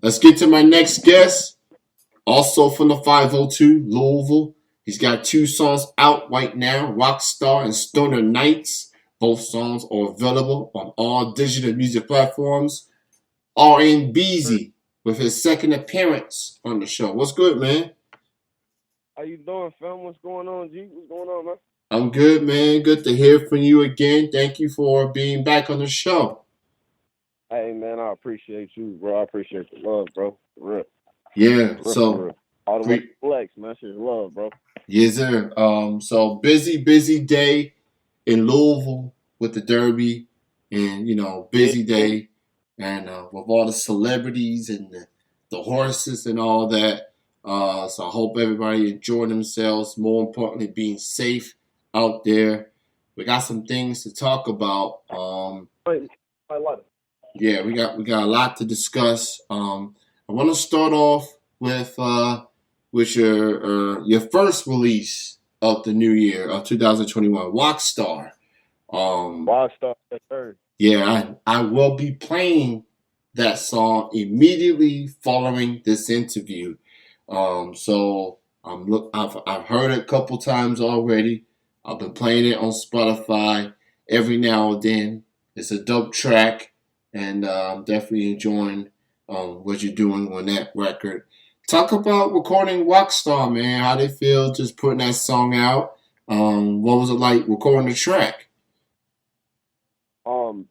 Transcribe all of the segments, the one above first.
Let's get to my next guest. Also from the 502, Louisville. He's got two songs out right now, Rockstar and Stoner Nights. Both songs are available on all digital music platforms. All-In Beezy with his second appearance on the show. What's good, man? How you doing, fam? What's going on, G? What's going on, man? I'm good, man. Good to hear from you again. Thank you for being back on the show. Hey, man, I appreciate you, bro. I appreciate the love, bro. For real. Yeah, For real, for so real. All the way to pre- flex, man. That's just love, bro. yes, sir. So busy day in Louisville with the Derby, and Yeah, busy day, and with all the celebrities and the horses and all that. So I hope everybody enjoy themselves. More importantly, being safe out there. We got some things to talk about. I love it. Yeah, we got a lot to discuss. I want to start off with your first release of the new year of 2021, Rockstar. Um, Rockstar, yes, sir. yeah, I will be playing that song immediately following this interview. So I've heard it a couple times already. I've been playing it on Spotify every now and then. It's a dope track, and I'm definitely enjoying what you're doing on that record. Talk about recording Rockstar, man. How did it feel just putting that song out? What was it like recording the track?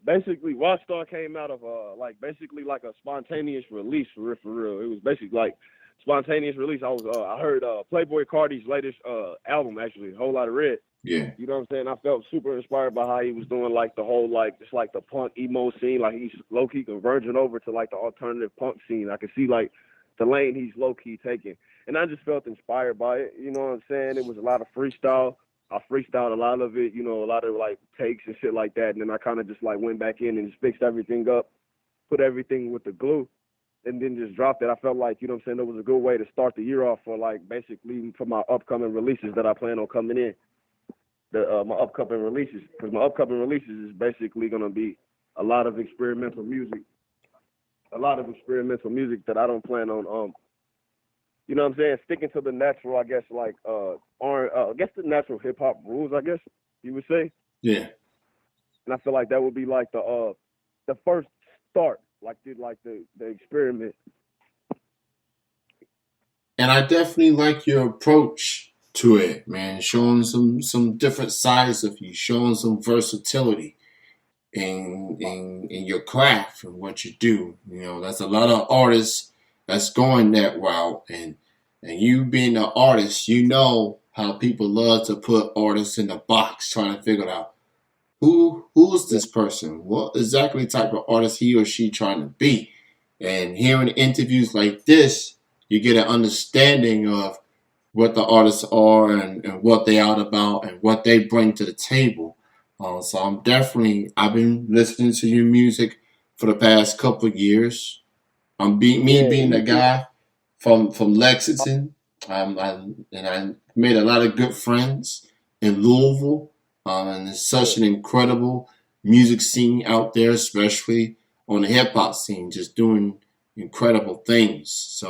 Basically, Rockstar came out of basically like a spontaneous release for real, for real. It was basically like spontaneous release. I heard Playboy Cardi's latest album actually, Whole Lot of Red. Yeah, You know what I'm saying? I felt super inspired by how he was doing like the whole like just like the punk emo scene. Like he's low key converging over to like the alternative punk scene. I could see like the lane he's low key taking. And I just felt inspired by it. You know what I'm saying? It was a lot of freestyle. I freestyled a lot of it, a lot of like takes and shit like that. And then I kind of just like went back in and just fixed everything up, put everything with the glue, and then just dropped it. I felt like, what I'm saying, it was a good way to start the year off for like basically for my upcoming releases that I plan on coming in my upcoming releases, because my upcoming releases is basically gonna be a lot of experimental music, that I don't plan on what I'm saying, sticking to the natural, I guess, like I guess the natural hip hop rules, I guess you would say. yeah. And I feel like that would be like the first start, like the experiment. And I definitely like your approach to it, man. Showing some different sides of you, showing some versatility in your craft and what you do. That's a lot of artists that's going that route, and you being an artist, how people love to put artists in a box, trying to figure out who's Yeah, this person, what exactly type of artist he or she trying to be. And hearing interviews like this, you get an understanding of what the artists are and what they out about and what they bring to the table. So I've been listening to your music for the past couple of years. Me yeah, being a you too. guy from Lexington, and I made a lot of good friends in Louisville, and it's Yeah. such an incredible music scene out there, especially on the hip hop scene, just doing incredible things.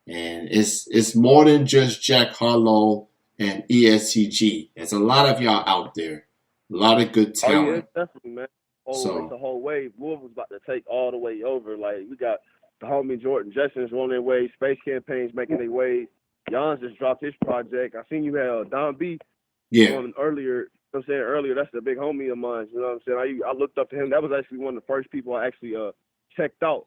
And it's more than just Jack Harlow and ESCG. There's a lot of y'all out there, a lot of good Oh yeah, talent. definitely, man. Oh, it's So a whole wave. Louisville's about to take all the way over. Like we got the homie Jordan Jetson's on their way. Space Campaign's making their way. Jan just dropped his project. I seen you had Don B yeah, on earlier. I'm saying earlier. That's a big homie of mine. You know what I'm saying? I looked up to him. That was actually one of the first people I actually checked out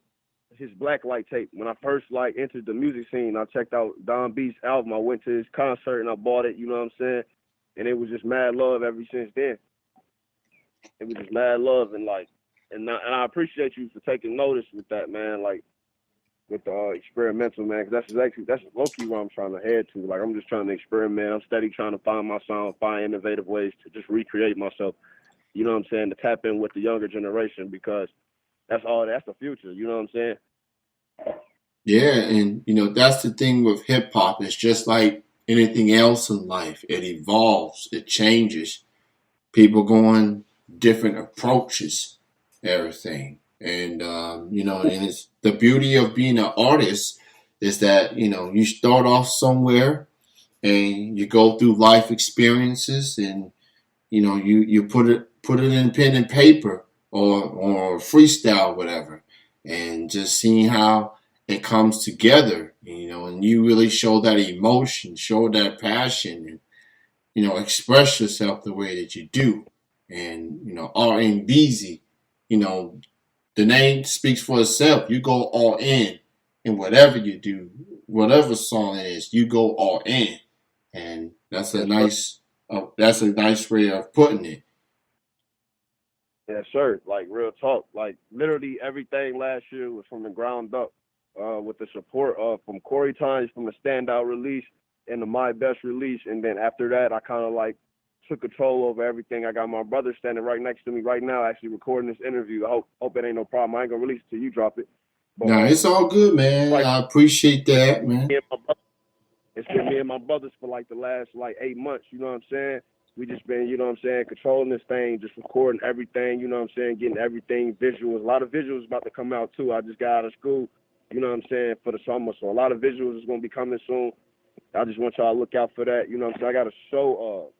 his Blacklight tape. When I first like entered the music scene, I checked out Don B's album. I went to his concert and I bought it. You know what I'm saying? And it was just mad love ever since then. It was just mad love and like, and I appreciate you for taking notice with that, man. Like with the experimental, man. Cause that's low key where I'm trying to head to. Like I'm just trying to experiment. I'm steady trying to find my sound, find innovative ways to just recreate myself. You know what I'm saying? To tap in with the younger generation because that's all. That's the future. You know what I'm saying? yeah, and that's the thing with hip hop. It's just like anything else in life. It evolves, it changes. People going different approaches, everything. And and it's the beauty of being an artist is that you start off somewhere and you go through life experiences, and you put it in pen and paper or freestyle, whatever, and just seeing how it comes together, and you really show that emotion, show that passion, and express yourself the way that you do. And All-In Beezy, you know, the name speaks for itself. You go all in whatever you do, whatever song it is, you go all in, and Yes, sir. that's a nice way of putting it. Yes, sir. Like real talk. Like literally everything last year was from the ground up. With the support from Corey Tynes from the standout release and the My Best release, and then after that, I kind of like took control over everything. I got my brother standing right next to me right now, actually recording this interview. I hope it ain't no problem. I ain't gonna release it till you drop it. But Now it's all good, man. like I appreciate that, man. me and my brother, it's been me and my brothers for like the last like 8 months. You know what I'm saying? We just been, you know what I'm saying, controlling this thing, just recording everything. You know what I'm saying, getting everything visuals. A lot of visuals about to come out too. I just got out of school. You know what I'm saying, for the summer, so a lot of visuals is gonna be coming soon. I just want y'all to look out for that. You know what I'm saying? I got a show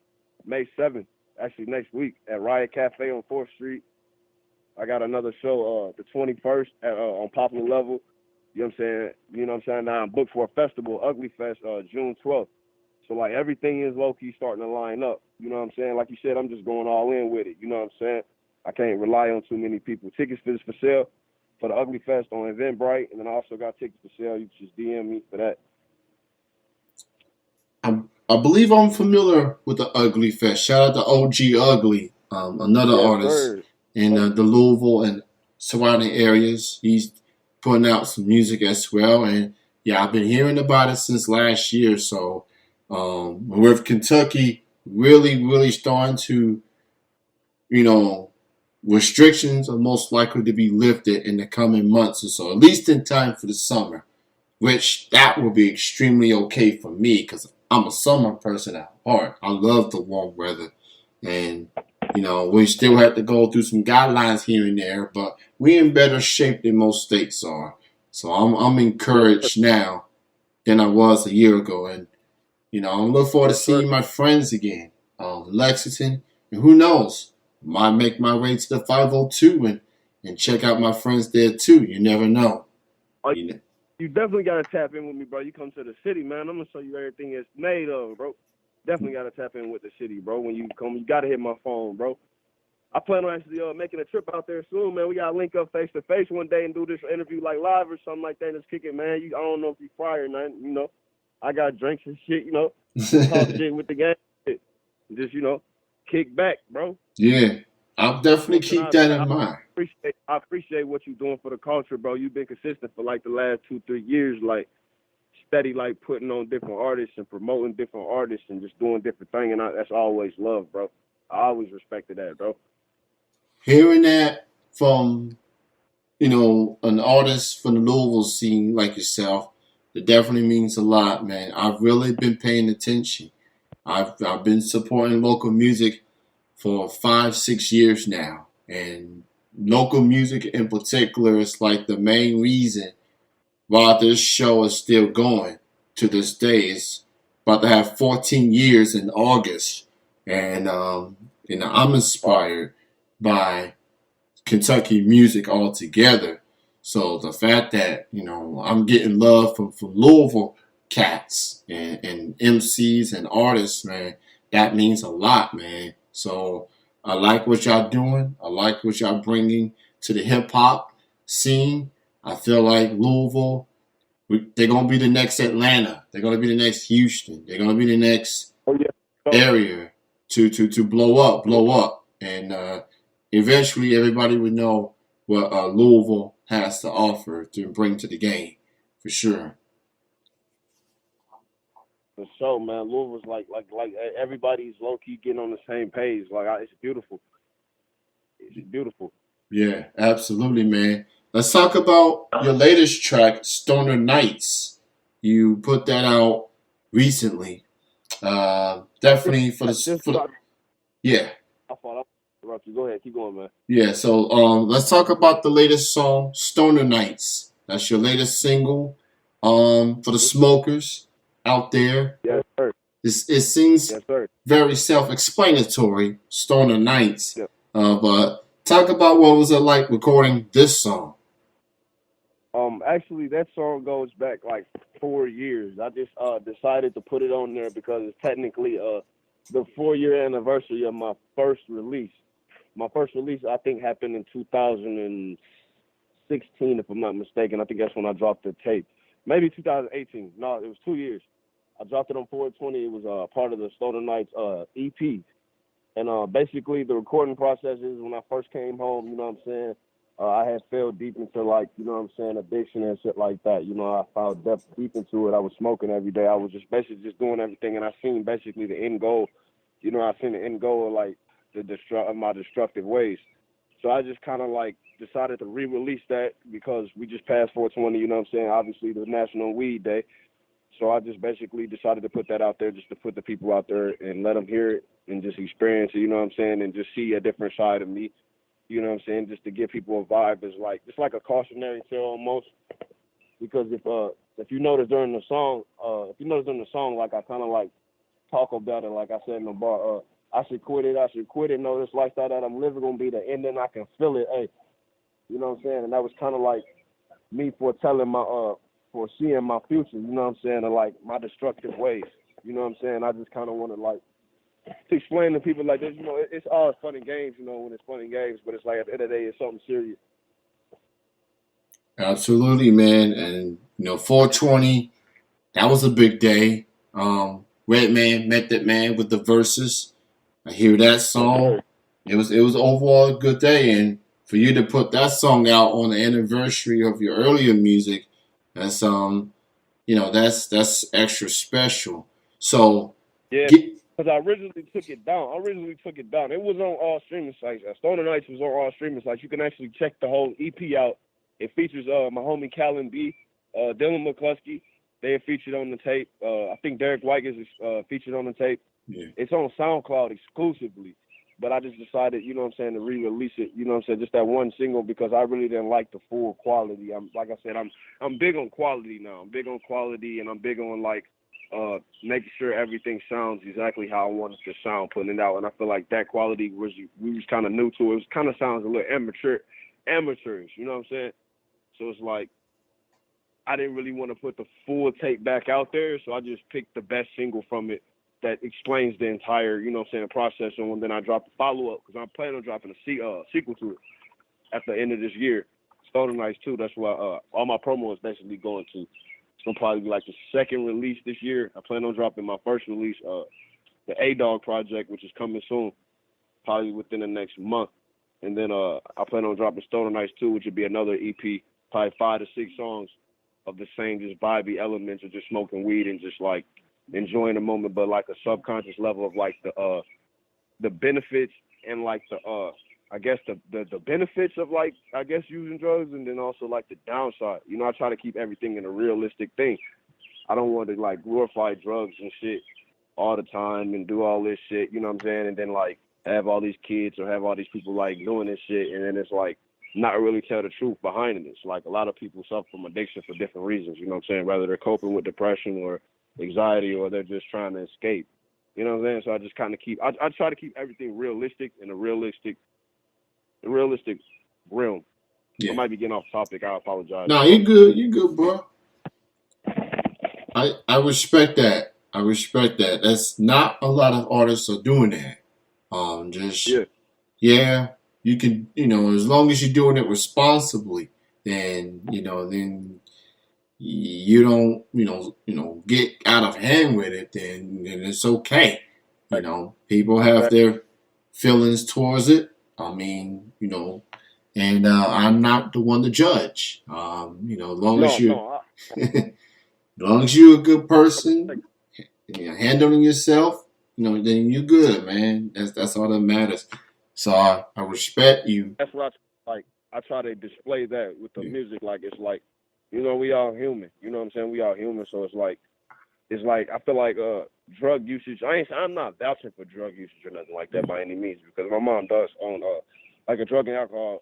May 7th, actually next week at Riot Cafe on 4th Street. I got another show the 21st on Popular Level. You know what I'm saying? You know what I'm saying? Now I'm booked for a festival, Ugly Fest, June 12th. So like everything is low key starting to line up. You know what I'm saying? Like you said, I'm just going all in with it. You know what I'm saying? I can't rely on too many people. Tickets is for sale for the Ugly Fest on Eventbrite, and then I also got tickets for sale. You can just DM me for that. I believe I'm familiar with the Ugly Fest. Shout out to OG Ugly, another Yes, artist sir. in the Louisville and surrounding areas. He's putting out some music as well, and yeah, I've been hearing about it since last year. So, with Kentucky really, really starting to, you know, restrictions are most likely to be lifted in the coming months or so, at least in time for the summer, which that will be extremely okay for me because I'm a summer person at heart. I love the warm weather, and we still have to go through some guidelines here and there, but we're in better shape than most states are. So I'm Yes, sir. encouraged now than I was a year ago, and I'm looking forward to Yes, sir. seeing my friends again, Lexington, and who knows, might make my way to the 502 and check out my friends there too. You never know. Oh, You know. you definitely gotta tap in with me, bro. You come to the city, man. I'm gonna show you everything it's made of, bro. Definitely gotta tap in with the city, bro. When you come, you gotta hit my phone, bro. I plan on actually making a trip out there soon, man. We gotta link up face to face one day and do this interview like live or something like that. Let's kick it, man. I don't know if you fry or not, you know. I got drinks and shit, you know. Talk shit with the gang, just kick back, bro. Yeah, I'll definitely And keep that in mind. I appreciate what you're doing for the culture, bro. You've been consistent for like the last 2 3 years, like steady, like putting on different artists and promoting different artists and just doing different things. And that's always love, bro. I always respected that, bro. Hearing that from an artist from the Louisville scene like yourself, it definitely means a lot, man. I've really been paying attention. I've been supporting local music for 5 6 years now, and local music in particular is like the main reason why this show is still going to this day. It's about to have 14 years in August, and I'm inspired by Kentucky music altogether. So the fact that I'm getting love from Louisville cats and MCs and artists, man, that means a lot, man. So I like what y'all doing. I like what y'all bringing to the hip hop scene. I feel like Louisville, they're gonna be the next Atlanta. They're gonna be the next Houston. They're gonna be the next Oh yeah. Oh, area to blow up, and eventually everybody would know what Louisville has to offer to bring to the game, for sure. for sure, man. Louisville's like everybody's low key getting on the same page. It's beautiful. It's beautiful. Yeah, absolutely, man. Let's talk about your latest track, Stoner Nights. You put that out recently. Definitely for I the just for the dropped. yeah. I thought. Rocky, go ahead, keep going, man. Yeah, so let's talk about the latest song, Stoner Nights. That's your latest single for the smokers out there. Yes, sir. It seems Yes, sir. very self-explanatory, Stoner Nights. Yeah. But talk about what was it like recording this song. Actually, that song goes back like 4 years. I just decided to put it on there because it's technically the 4 year anniversary of my first release. My first release, I think, happened in 2016, if I'm not mistaken. I think that's when I dropped the tape. Maybe 2018. No, it was 2 years. I dropped it on 420. It was part of the Stoner Nights EP. And basically, the recording process is when I first came home, you know what I'm saying? I had fell deep into, like, you know what I'm saying, addiction and shit like that. You know, I fell deep into it. I was smoking every day. I was just basically just doing everything. And I seen basically the end goal. You know, I seen the end goal of, like, of my destructive ways. So I just kind of, like, decided to re-release that because we just passed 420, you know what I'm saying? Obviously, the National Weed Day. So I just basically decided to put that out there just to put the people out there and let them hear it and just experience it, you know what I'm saying, and just see a different side of me, you know what I'm saying, just to give people a vibe is like just like a cautionary tale almost. Because if you notice during the song, like I kind of like talk about it, like I said in the bar, I should quit it, know this lifestyle that I'm living gonna be the ending, I can feel it, hey, you know what I'm saying, and that was kind of like me foretelling my foreseeing my future, you know what I'm saying, and like my destructive ways. You know what I'm saying? I just kinda wanna like to explain to people like this, you know, it's all fun and games, you know, when it's fun and games, but it's like at the end of the day it's something serious. Absolutely, man. And 420, that was a big day. Redman, Method Man with the verses. I hear that Yes, song. sir. It was overall a good day, and for you to put that song out on the anniversary of your earlier music, that's that's extra special. So Yeah, get because I originally took it down. It was on all streaming sites. Stoner Nights was on all streaming sites. You can actually check the whole EP out. It features my homie Callan B, Dylan McCluskey. They are featured on the tape. I think Derek White is featured on the tape. yeah, It's on SoundCloud exclusively. But I just decided, you know what I'm saying, to re-release it. You know what I'm saying, just that one single because I really didn't like the full quality. Like I said, I'm big on quality now. I'm big on quality, and I'm big on like making sure everything sounds exactly how I want it to sound, putting it out. And I feel like that quality we was kind of new to it. It kind of sounds a little amateurish. You know what I'm saying? So it's like I didn't really want to put the full tape back out there, so I just picked the best single from it that explains the entire, you know what I'm saying, process. And then I dropped the follow up because I'm planning on dropping a sequel to it at the end of this year. Stoner Nights 2. That's why all my promo is basically going to. It's gonna probably be like the second release this year. I plan on dropping my first release, the A Dog project, which is coming soon, probably within the next month. And then I plan on dropping Stoner Nights 2, which would be another EP, probably 5 to 6 songs of the same just vibey elements of just smoking weed and just like enjoying the moment, but like a subconscious level of like the benefits and like the I guess the benefits of like I guess using drugs and then also like the downside. You know, I try to keep everything in a realistic thing. I don't want to like glorify drugs and shit all the time and do all this shit, you know what I'm saying? And then like have all these kids or have all these people like doing this shit and then it's like not really tell the truth behind it. It's like a lot of people suffer from addiction for different reasons, you know what I'm saying? Whether they're coping with depression or anxiety or they're just trying to escape. You know what I'm saying? So I just kind of I try to keep everything realistic in a realistic realm. I yeah. might be getting off topic. I apologize. No, you good. You good, bro. I respect that. I respect that. That's not a lot of artists are doing that. Just Yeah. yeah, you can as long as you're doing it responsibly, then then you don't get out of hand with it. Then it's okay. People have Exactly. their feelings towards it. I mean, and I'm not the one to judge. As long as No, you no. as long as you're a good I, person, handling yourself, then you're good, man. That's all that matters. So I respect you. that's what I like. I try to display that with the Yeah. music. Like it's like, we all human. You know what I'm saying? We all human. So it's like it's like I feel like drug usage. I'm not vouching for drug usage or nothing like that by any means because my mom does own like a drug and alcohol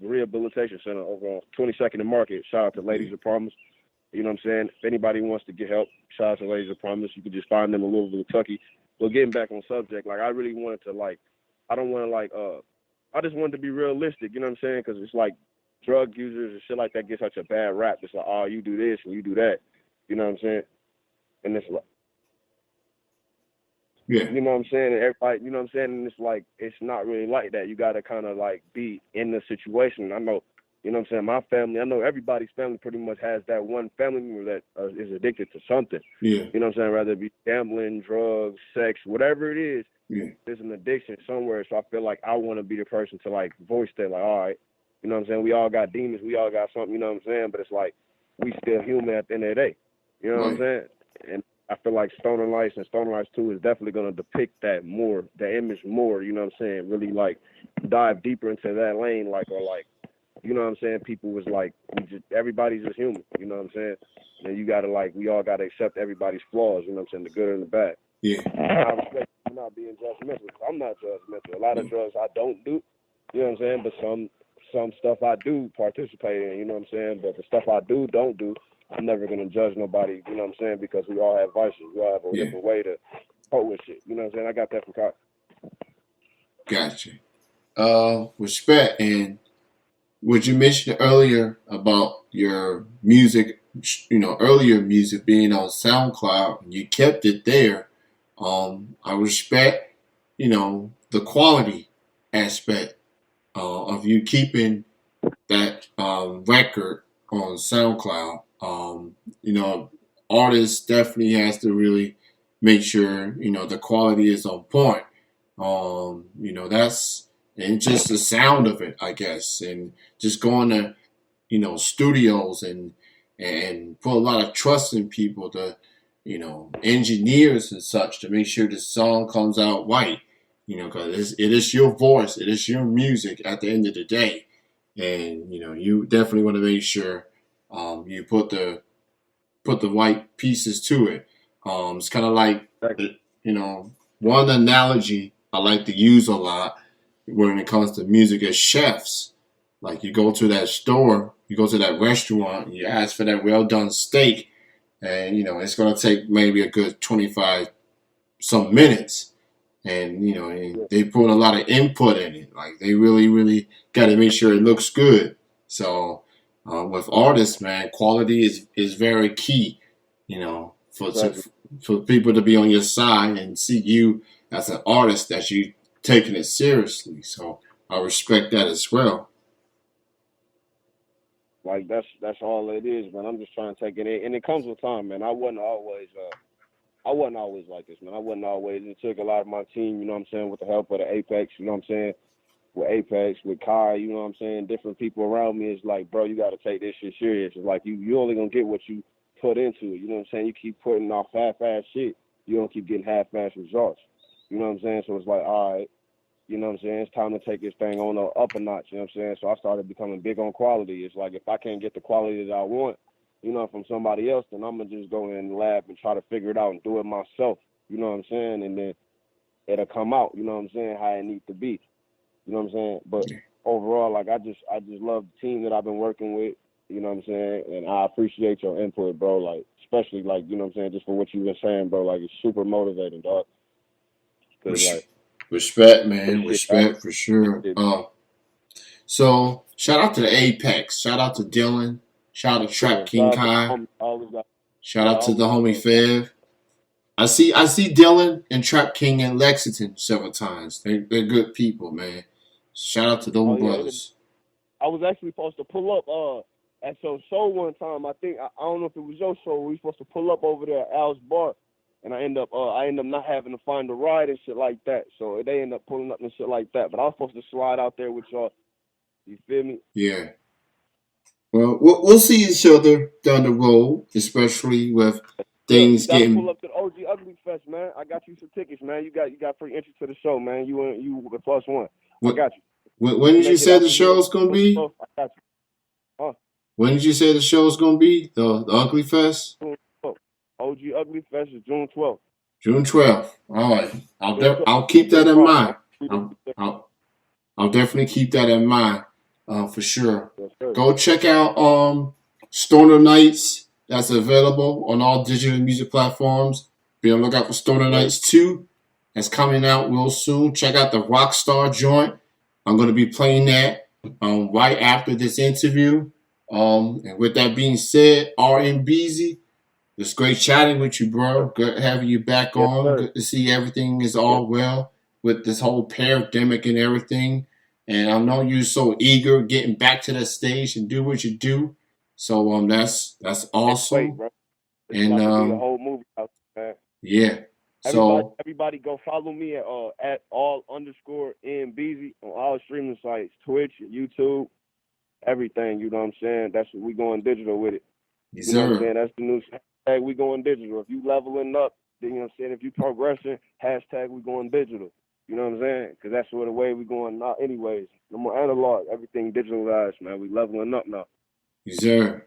rehabilitation center over on 22nd and Market. Shout out to Ladies of Promise. You know what I'm saying? If anybody wants to get help, shout out to Ladies of Promise. You can just find them in Louisville, Kentucky. But getting back on subject, like I really wanted to like, I don't want to like, I just wanted to be realistic. You know what I'm saying? Because it's like drug users and shit like that get such a bad rap. It's like, oh, you do this and you do that. You know what I'm saying? And it's like, Yeah. you know what I'm saying? And everybody, you know what I'm saying? And it's like, it's not really like that. You got to kind of like be in the situation. I know, you know what I'm saying? My family, I know everybody's family pretty much has that one family member that is addicted to something. Yeah. You know what I'm saying? Rather it be gambling, drugs, sex, whatever it is, Yeah. there's an addiction somewhere. So I feel like I want to be the person to like voice that, like, all right, you know what I'm saying? We all got demons. We all got something, you know what I'm saying? But it's like, we still human at the end of the day. You know what I'm Right. saying? And I feel like Stoner Lights and Stoner Lights 2 is definitely going to depict that more, the image more, you know what I'm saying? Really like dive deeper into that lane, like, or like, you know what I'm saying? People was like, everybody's just human, you know what I'm saying? And you got to like, we all got to accept everybody's flaws, you know what I'm saying? The good and the bad. Yeah. I respect you not being judgmental because I'm not judgmental. A lot of drugs I don't do, you know what I'm saying? But some stuff I do participate in, you know what I'm saying? But the stuff I don't do, I'm never gonna judge nobody, you know what I'm saying? Because we all have vices. We all have a Yeah. different way to cope with shit. You know what I'm saying? I got that from Kyle. Gotcha. Respect. And what you mentioned earlier about your music, earlier music being on SoundCloud, and you kept it there. I respect, the quality aspect of you keeping that record on SoundCloud. Artists definitely has to really make sure the quality is on point. That's and just the sound of it, I guess, and just going to studios and put a lot of trust in people to engineers and such to make sure the song comes out right. Because it is your voice, it is your music at the end of the day, and you definitely want to make sure you put the right pieces to it. It's kind of like one analogy I like to use a lot when it comes to music is chefs. Like you go to that store, you go to that restaurant, you ask for that well done steak, and it's gonna take maybe a good 25 some minutes, and and they put a lot of input in it. Like they really, really got to make sure it looks good. So with artists, man, quality is very key. For people to be on your side and see you as an artist that you taking it seriously. So I respect that as well. Like that's all it is, man. I'm just trying to take it in, and it comes with time, man. I wasn't always like this, man. I wasn't always. It took a lot of my team, you know what I'm saying, with the help of the Apex, you know what I'm saying, with Apex, with Kai, you know what I'm saying, different people around me. It's like, bro, you got to take this shit serious. It's like you only gonna get what you put into it. You know what I'm saying? You keep putting off half-ass shit, you don't keep getting half-ass results. You know what I'm saying? So it's like, all right, you know what I'm saying? It's time to take this thing on up a notch. You know what I'm saying? So I started becoming big on quality. It's like if I can't get the quality that I want, from somebody else, then I'm gonna just go in the lab and try to figure it out and do it myself. You know what I'm saying? And then it'll come out. You know what I'm saying? How it needs to be. You know what I'm saying? But overall, like I just love the team that I've been working with. You know what I'm saying? And I appreciate your input, bro. Like especially like you know what I'm saying, just for what you've been saying, bro. Like it's super motivating, dog. Cause like Respect, this man. shit, Respect for sure. shit, So shout out to the Apex. Shout out to Dylan. Shout out to Trap King shout out to Kai. always got, Shout out to always the got homie love. Fev. I see Dylan and Trap King in Lexington several times. They're good people, man. Shout out to Oh them yeah, brothers. I was actually supposed to pull up at your show one time. I think I don't know if it was your show. We were supposed to pull up over there at Al's bar, and I end up not having to find a ride and shit like that. So they end up pulling up and shit like that. But I was supposed to slide out there with y'all. You feel me? Yeah. Well, we'll see each other down the road, especially with Look, you things gotta pull getting. up to the OG Ugly Fest, man. I got you some tickets, man. You got free entry to the show, man. You the plus one. I When, got you. when You did you make it say out the the hood. show's gonna be? I got you. Huh? When did you say the show's gonna be? The Ugly Fest? Soon. Bougie Ugly Fest is June 12th. June 12th. All right. June 12th. I'll keep that in Right. mind. I'll definitely keep that in mind, for sure. Yes, sir. Go check out Stoner Nights. That's available on all digital music platforms. Be on the lookout for Stoner Nights 2. That's coming out real soon. Check out the Rockstar joint. I'm going to be playing that right after this interview. And with that being said, All-In Beezy, it's great chatting with you, bro. Good having you back Yes, on. sir. Good to see everything is all well with this whole pandemic and everything. And I know you're so eager getting back to that stage and do what you do. So that's Wait, awesome. bro. It's And about to be a whole movie out there, man. yeah. So Everybody go follow me at all_in Beezy on all streaming sites, Twitch, YouTube, everything. You know what I'm saying? That's what we going digital with it. yes, You know what I'm sir. saying? That's the new hashtag. We going digital. If you leveling up, then you know what I'm saying. If you progressing, hashtag we going digital. You know what I'm saying? Because that's the way we going now. Anyways, no more analog. Everything digitalized, man. We leveling up now. Yes, sir.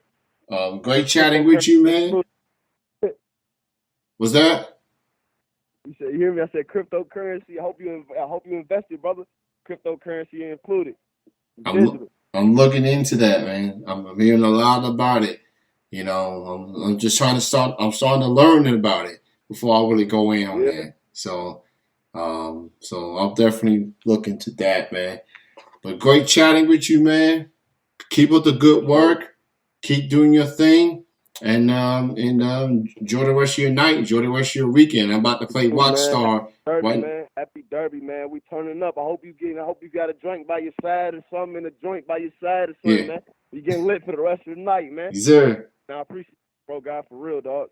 Great chatting with you, man. What's that? You said, you hear me? I said cryptocurrency. I hope you invested, brother. Cryptocurrency included. Digital. I'm looking into that, man. I'm hearing a lot about it. You know, I'm just trying to start. I'm starting to learn about it before I really go in on that. So I'll definitely look into that, man. But great chatting with you, man. Keep up the good work. Keep doing your thing. And enjoy the rest of your night. Enjoy the rest of your weekend. I'm about to play Rockstar. Happy Derby, man. We turning up. I hope you got a drink by your side or something, and a joint by your side or something, man. You getting lit for the rest of the night, man. Yes, sir. Now I appreciate it, bro, God, for real, dog.